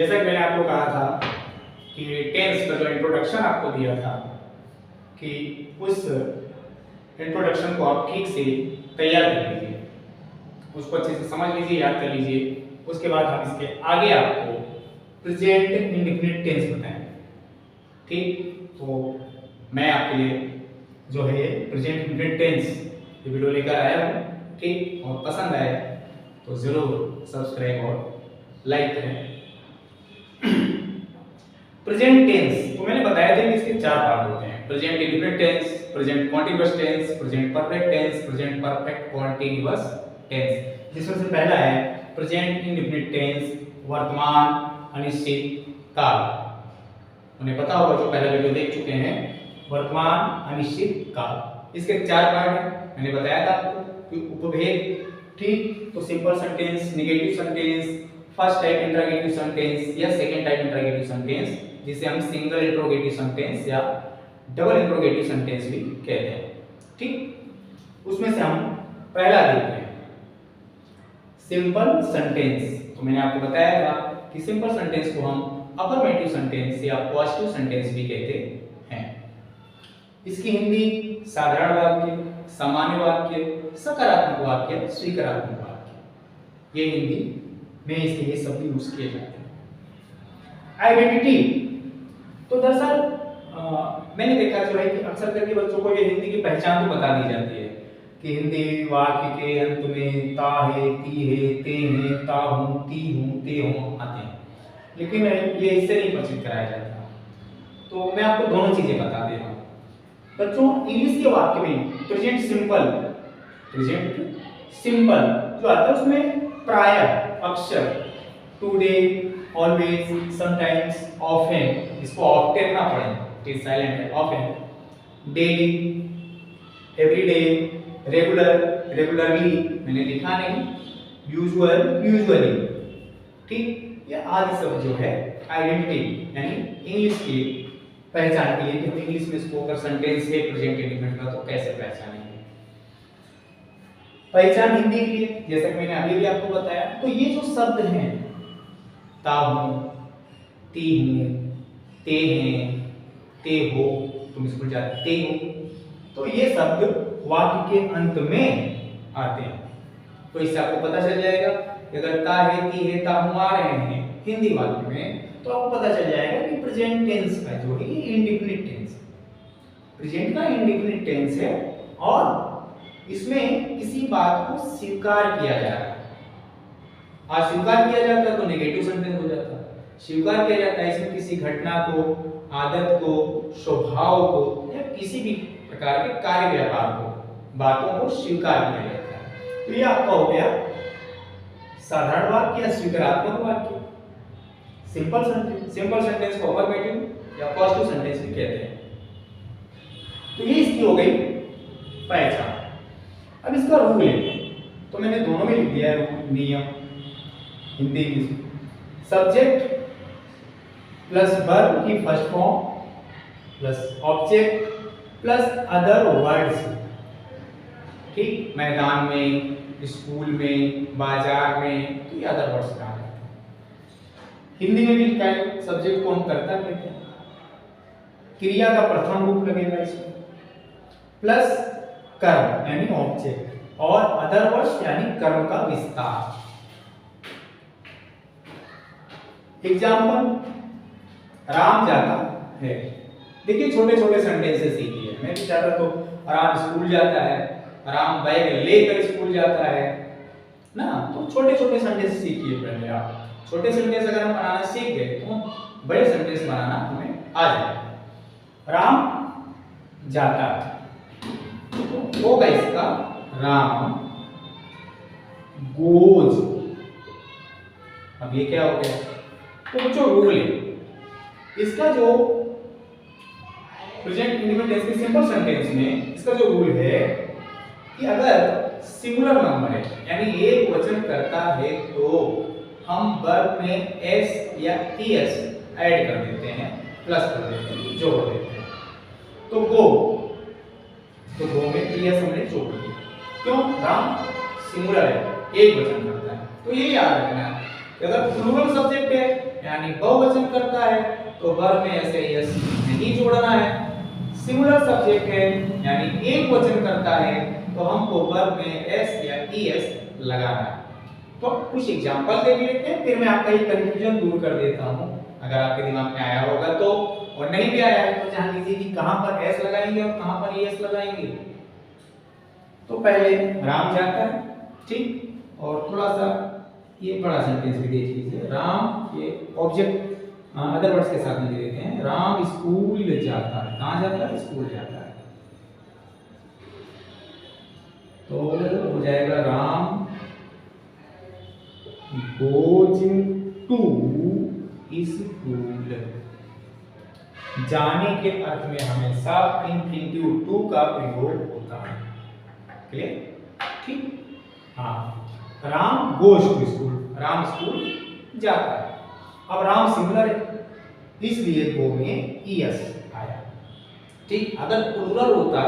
जैसा कि मैंने आपको कहा था कि टेंस का जो इंट्रोडक्शन आपको दिया था कि उस इंट्रोडक्शन को आप ठीक से तैयार कर लीजिए, उसको अच्छे से समझ लीजिए, याद कर लीजिए। उसके बाद हम इसके आगे आपको प्रेजेंट इंडेफिनिट टेंस बताएंगे। ठीक, तो मैं आपके लिए जो है प्रेजेंट इंडेफिनिट टेंस ये वीडियो लेकर आया हूँ। ठीक, और पसंद आए तो जरूर सब्सक्राइब और लाइक करें। प्रेजेंट टेंस तो मैंने बताया था कि इसके 4 पार्ट होते हैं: present indefinite tense, present continuous tense, present perfect tense, present perfect continuous tense. जिसमें से पहला है प्रेजेंट इंडेफिनिट टेंस, वर्तमान अनिश्चित काल। उन्हें पता होगा जो पहला वीडियो देख चुके हैं, वर्तमान अनिश्चित काल। इसके 4 पार्ट हैं, मैंने बताया था आपको कि उपभेद। ठीक, तो simple sentence, negative sentence, first type interrogative sentence या सेकंड टाइप इंटरोगेटिव सेंटेंस, जिसे हम सिंगल इंटरोगेटिव सेंटेंस या डबल इंटरोगेटिव सेंटेंस भी कहते हैं। ठीक, उसमें से हम पहला देखते हैं सिंपल सेंटेंस। तो मैंने आपको बताया था कि सिंपल सेंटेंस को हम अफर्मेटिव सेंटेंस या पॉजिटिव सेंटेंस भी कहते हैं। इसकी हिंदी साधारण वाक्य, सामान्य वाक्य, सकारात्मक वाक्य, स्वीकारात्मक वाक्य, ये हिंदी में इसके लिए शब्द यूज किए जाते हैं। आइडेंटिटी तो दरअसल मैंने देखा जो है कि अक्सर करके बच्चों को ये हिंदी की पहचान तो बता दी जाती है कि हिंदी वाक्य के अंत में ता है, ती है, ते है, ता हूं, ती हूं, ते हूं आते हैं, लेकिन ये इससे नहीं परिचित कराया जाता। तो मैं आपको दोनों चीजें बता दे रहा हूं बच्चों। इंग्लिश के वाक्य में प्रेजेंट सिंपल जो आता है उसमें प्रायः अक्षर टुडे, ऑलवेज, समटाइम्स, ऑफन, इसको ऑफ्टेन ना पढ़ें, इट इज साइलेंट है, often, daily, everyday, regular, regularly मैंने लिखा नहीं, यूजुअल, यूजुअली। ठीक, ये आदि सब जो है आइडेंटिटी यानी इंग्लिश की पहचान के लिए कि हम इंग्लिश में इसको अगर सेंटेंस है प्रेजेंट इंडेफिनिट का तो कैसे पहचानेंगे। पहचान हिंदी के लिए जैसा कि मैंने अभी भी आपको बताया, तो ये जो शब्द हैं ता हूं, ती हूं, ते हैं, ते हो, तुम स्कूल जाते हो, तो ये शब्द वाक्य के अंत में आते हैं। तो इससे आपको पता चल जाएगा कि अगर ता है, ती है, ता हूं आ रहे हैं हिंदी वाक्य में, तो आपको पता चल जाएगा कि प्रेजेंट टेंस का जो है ये इंडेफिनिट टेंस, प्रेजेंट का इंडेफिनिट टेंस है और इसमें किसी बात को स्वीकार किया जा रहा है। अस्वीकार किया जाता है तो नेगेटिव सेंटेंस हो जाता है, स्वीकार किया जाता है इसमें किसी घटना को, आदत को, स्वभाव को या किसी भी प्रकार के कार्य व्यवहार को, बातों को स्वीकार किया जाता है। तो ये आपका हो गया साधारण वाक्य या स्वीकारात्मक वाक्य, सिंपल सेंटेंस। सिंपल सेंटेंस को अफर्मेटिव या पॉजिटिव सेंटेंस भी कहते हैं। तो ये इसकी हो गई पहचान। अब इसका रूल है, तो मैंने दोनों में लिख दिया है रूल, नियम, Hindi English. Subject plus verb की first form plus object plus other words. ठीक, मैदान में, स्कूल में, बाजार में, तो ये अदर वर्ड्स का है। हिंदी में भी लिखा है, सब्जेक्ट को हम कर्ता कहते हैं, क्रिया का प्रथम रूप लगेगा इसमें, प्लस कर्म यानी ऑब्जेक्ट और अदर वर्ड्स यानी कर्म का विस्तार। एग्जाम्पल, राम जाता है। देखिए छोटे छोटे सेंटेंसेस सीखिए। मैं भी चाहता तो राम स्कूल जाता है, राम बैग लेकर स्कूल जाता है ना, तो छोटे छोटे सेंटेंस सीखिए पहले आप। छोटे सेंटेंस अगर हम बनाना सीख गए तो बड़े सेंटेंस बनाना हमें आ जाएगा। राम जाता है तो होगा इसका राम गोज। अब ये क्या हो गया? तो जो रूल है इसका, जो प्रेजेंट इंडेफिनिट के सिंपल सेंटेंस में इसका जो रूल है कि अगर सिंगुलर नंबर है यानी एक वचन करता है तो हम वर्ब में एस या टीएस ऐड कर देते हैं, प्लस कर देते हैं, जोड़ देते हैं। तो गो में टीएस हमने जोड़ दिया। क्यों? राम सिंगुलर है, एक वचन करता है। तो ये याद रखना है कि अगर प्लूरल सब्जेक्ट है यानी बहुवचन करता है तो वर्ब में ऐसे यस नहीं जोड़ना है। सिंगुलर सब्जेक्ट है यानी एक वचन करता है तो हमको वर्ब में एस या ईएस लगाना है। तो कुछ एग्जांपल देख लेते हैं, फिर मैं आपका ये कंफ्यूजन दूर कर देता हूं अगर आपके दिमाग में आया होगा तो, और नहीं भी आया है तो जान लीजिए कि कहां पर एस लगाएंगे और कहां पर ईएस लगाएंगे। तो पहले राम जाता है, ठीक, और थोड़ा सा ये बड़ा सेंटेंस भी देख लीजिए। राम, ये ऑब्जेक्ट अदर वर्ड्स के साथ में दे देते हैं। राम स्कूल जाता है। कहां जाता है? स्कूल जाता है। तो हो जाएगा राम गोज टू स्कूल। जाने के अर्थ में हमेशा इंफिनिटिव टू का प्रयोग होता है। क्लियर? ठीक, हाँ। Ram goes to school, Ram school जाता है। अब राम सिंगुलर है इसलिए गो में ईएस आया। ठीक, अगर प्लूरल होता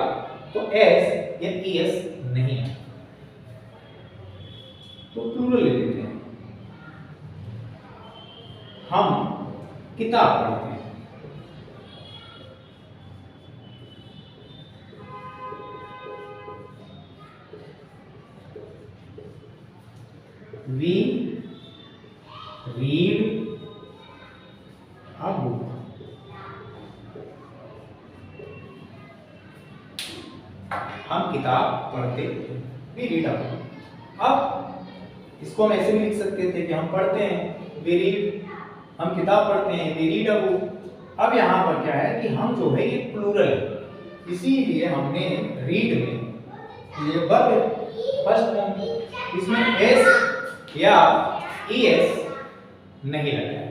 तो एस या ईएस नहीं है। तो प्लूरल ले लेते हैं। हम किताब पढ़ते हैं। We read a book. हम किताब पढ़ते हैं। We read a book. अब इसको हम ऐसे भी लिख सकते थे कि हम पढ़ते हैं, we read, हम किताब पढ़ते हैं, we read a book. अब यहाँ पर क्या है कि हम जो है ये प्लूरल है, इसीलिए हमने रीड में ये वर्ब फर्स्ट फॉर्म, इसमें एस या ईएस नहीं लगाया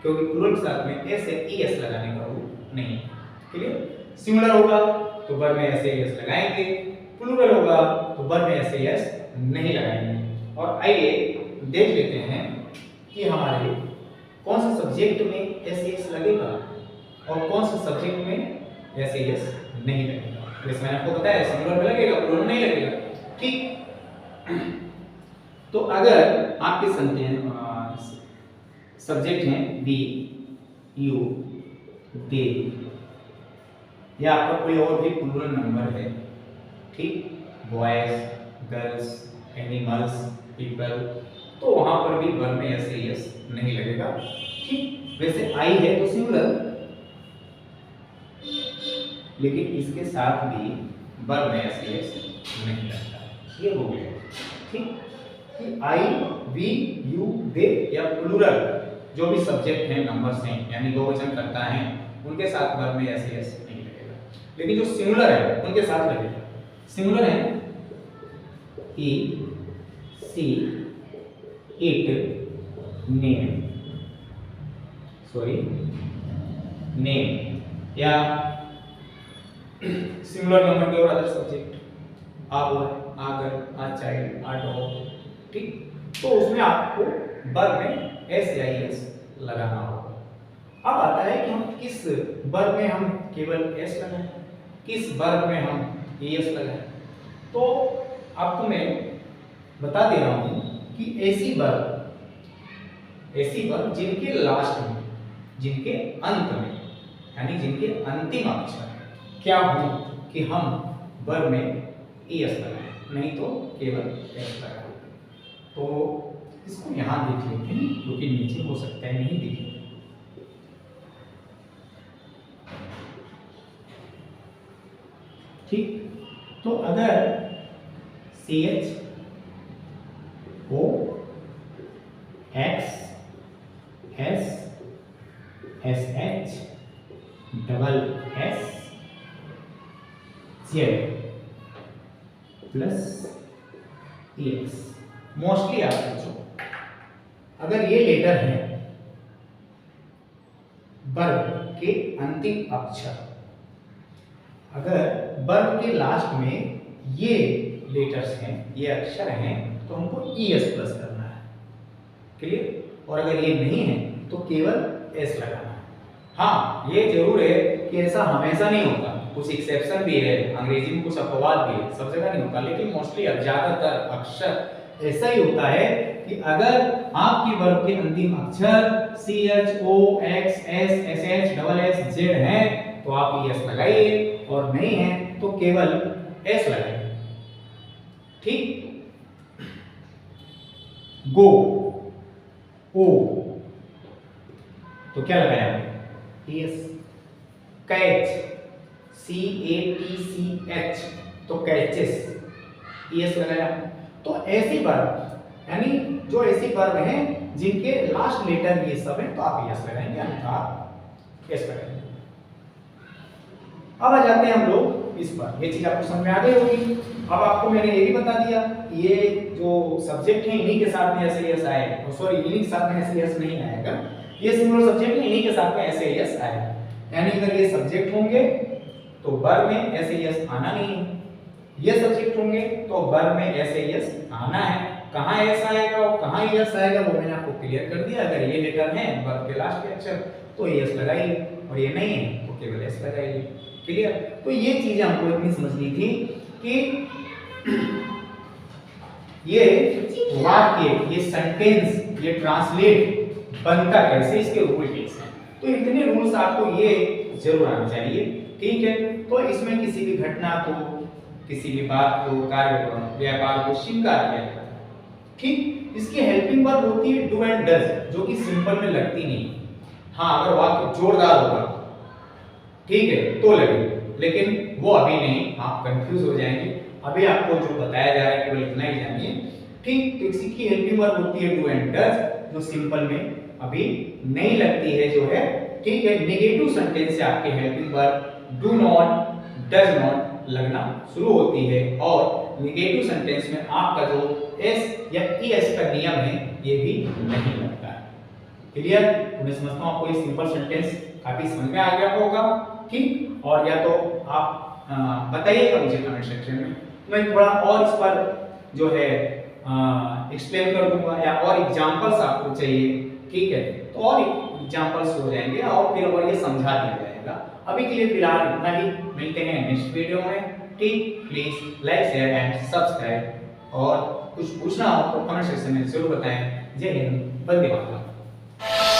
क्योंकि प्लूरल के साथ में एस या ईएस लगाने का रूल नहीं। क्लियर? सिंगुलर होगा तो वर्ब में एस या ईएस लगाएंगे, प्लूरल होगा तो वर्ब में एस या ईएस नहीं लगाएंगे। और आइए देख लेते हैं कि हमारे कौन से सब्जेक्ट में एस या ईएस लगेगा और कौन से सब्जेक्ट में एस या ईएस नहीं लगेगा। जैसे मैंने आपको बताया सिंगुलर में लगेगा, प्लूरल में नहीं लगेगा। ठीक, तो अगर आपके सब्जेक्ट हैं बी, यू, दे, या आपका कोई और भी प्लूरल नंबर है, ठीक, बॉयज, गर्ल्स, एनिमल्स, पीपल, तो वहां पर भी वर्ब में एस या ईएस नहीं लगेगा। ठीक, वैसे आई है तो सिंगुलर, लेकिन इसके साथ भी वर्ब में एस या ईएस नहीं लगता। ये हो गया। ठीक, कि आई, वी, यू, दे या प्लूरल जो भी सब्जेक्ट हैं, नंबर्स हैं, यानी बहुवचन करता है, उनके साथ वर्ब में एस या ईएस नहीं लगेगा। लेकिन जो सिंगुलर है उनके साथ लगेगा। सिंगुलर है he, she, it, name, name, या सिंगुलर नंबर के और अदर सब्जेक्ट, आवर, आगर, आ चाइल्ड, आ डॉग। ठीक, तो उसमें आपको वर्ब में एस या ईएस लगाना होगा। अब आता है कि हम किस वर्ब में हम केवल एस लगाएं, किस वर्ब में हम ईएस लगाएं। तो आपको मैं बता दे रहा हूं कि ऐसी वर्ब जिनके लास्ट में, जिनके अंत में, यानी जिनके अंतिम अक्षर क्या हो कि हम वर्ब में ईएस लगाएं, नहीं तो केवल एस लगाएं। तो इसको यहां देख लेते हैं क्योंकि नीचे हो सकता है नहीं दिखे। ठीक, तो अगर CH O X S SH double S Z plus EX, mostly आप पूछो अगर ये लेटर है वर्ब के अंतिम अक्षर, अगर वर्ब के लास्ट में ये लेटर्स हैं, ये अक्षर हैं, तो हमको ईएस प्लस करना है। क्लियर? और अगर ये नहीं है तो केवल एस लगाना है। हाँ, ये जरूर है कि ऐसा हमेशा नहीं होता, कुछ एक्सेप्शन भी है, अंग्रेजी में कुछ अपवाद भी है, सब जगह नहीं होता, लेकिन मोस्टली ज्यादातर अक्षर ऐसा ही होता है कि अगर आपके वर्ब के अंतिम अक्षर CH O X S SH SS Z है तो आप S लगाइए, और नहीं है तो केवल S लगाइए। ठीक, गो, ओ, तो क्या लगाया ES। कैच, CATCH, तो कैचेस, ES लगाया। तो ऐसी वर्ब, यानी जो ऐसी वर्ब हैं जिनके लास्ट लेटर ये सब है तो आप यस लगाएंगे, अन्यथा आप यस लगाएंगे। अब आ जाते हैं हम लोग इस पर, ये चीज आपको समझ में आ गई होगी। अब आपको मैंने ये भी बता दिया ये जो सब्जेक्ट है इन्हीं के साथ में ऐसे यस आएगा, सॉरी इन्हीं के साथ में ऐसे यस नहीं आएगा, ये सिंगुलर सब्जेक्ट है इन्हीं के साथ में ऐसे यस आएगा। यानी अगर ये सब्जेक्ट होंगे तो वर्ब में ऐसे यस आना नहीं है, ये सब्जेक्ट होंगे तो वर्ब में ऐसे यस आना है। कहां एस आएगा और कहां यस आएगा वो मैंने आपको क्लियर कर दिया। अगर ये लेटर है वर्ब के लास्ट के अक्षर तो यस लगाइए, और ये नहीं है तो केवल एस लगाइए। क्लियर? तो ये चीजें हमको इतनी समझनी थी कि ये वाक्य, ये सेंटेंस, ये ट्रांसलेट बनता कैसे, इसके रूल कैसे हैं। तो इतने रूल्स आपको ये जरूर आना चाहिए। ठीक है, तो इसमें किसी भी घटना को, किसी भी बात को, कार्य को, व्यापार को स्वीकार किया जाता है। ठीक, इसकी हेल्पिंग वर्ब होती है डू एंड डज, जो कि सिंपल में लगती नहीं। हाँ, अगर वाक्य जोरदार होगा, ठीक है, तो लगेगी, लेकिन वो अभी नहीं, आप कंफ्यूज हो जाएंगे। अभी आपको जो बताया जा रहा है केवल इतना ही जानिए। ठीक, तो इसकी हेल्पिंग वर्ब होती है डू एंड डज, जो सिंपल में अभी नहीं लगती है, जो है। ठीक है, नेगेटिव सेंटेंस से आपकी helping verb do not, does not लगना शुरू होती है, और नेगेटिव सेंटेंस में आपका जो एस या ईएस का नियम है ये भी नहीं लगता है। क्लियर? मैं समझता हूं आपको ये सिंपल सेंटेंस काफी समझ में आ गया होगा। ठीक, और या तो आप बताइएगा मुझे कमेंट सेक्शन में, मैं थोड़ा और इस पर जो है एक्सप्लेन कर दूंगा, या और एग्जांपल्स आपको चाहिए, ठीक है, तो और एग्जांपल्स हो जाएंगे और फिर और ये समझा दिया जाएगा। अभी के लिए फिलहाल इतना ही, मिलते हैं नेक्स्ट वीडियो में। ठीक, please like share and subscribe, और कुछ पूछना हो तो कमेंट सेक्शन में जरूर बताएं। जय हिंद, वंदे मातरम।